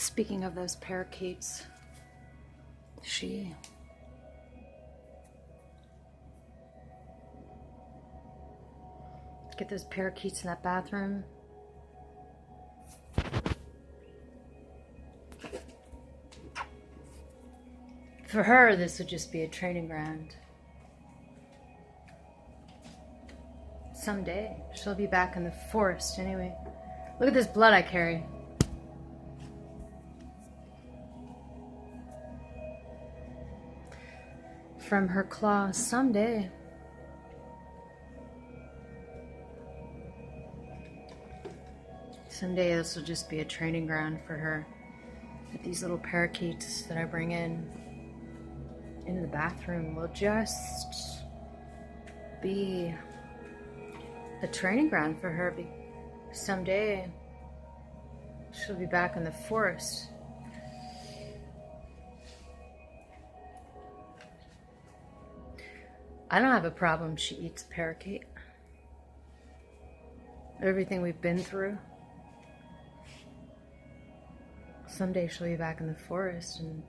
Speaking of those parakeets, get those parakeets in that bathroom. For her, this would just be a training ground. Someday, she'll be back in the forest anyway. Look at this blood I carry. From her claws, someday. Someday this will just be a training ground for her. But these little parakeets that I bring in the bathroom will just be a training ground for her. Someday she'll be back in the forest. I don't have a problem she eats a parakeet. Everything we've been through. Someday she'll be back in the forest, and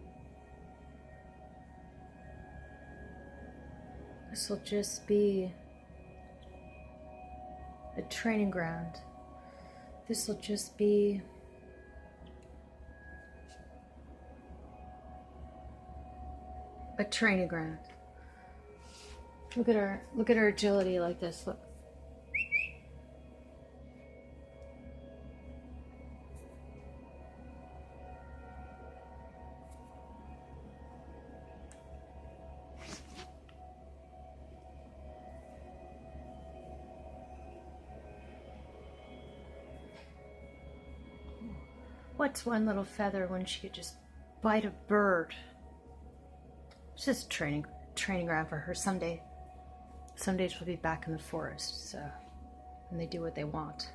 this will just be a training ground. This will just be a training ground. Look at her agility like this. Look. What's one little feather when she could just bite a bird? It's just training ground for her. Someday she'll be back in the forest, so, and they do what they want.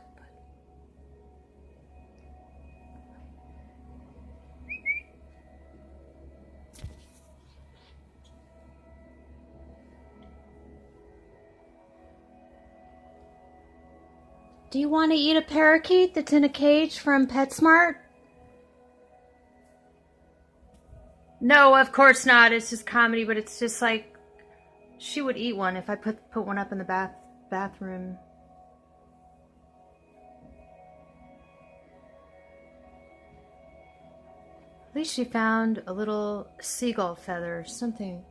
Do you want to eat a parakeet that's in a cage from PetSmart? No, of course not. It's just comedy, but it's just like she would eat one if I put one up in the bathroom. At least she found a little seagull feather or something.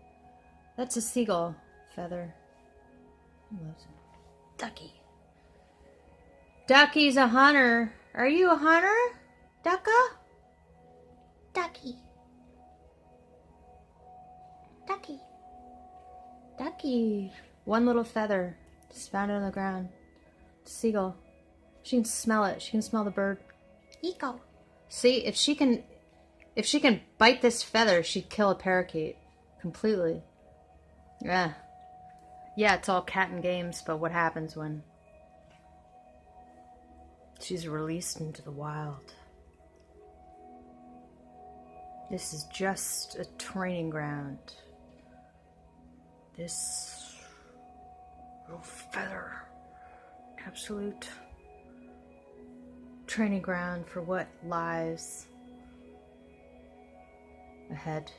That's a seagull feather. Ducky. Ducky's a hunter. Are you a hunter, Ducka? Ducky. Ducky. Ducky. One little feather. Just found it on the ground. Seagull. She can smell it. She can smell the bird. Eco. See, if she can bite this feather, she'd kill a parakeet. Completely. Yeah. Yeah, it's all cat and games, but what happens when she's released into the wild? This is just a training ground. This little feather, absolute training ground for what lies ahead.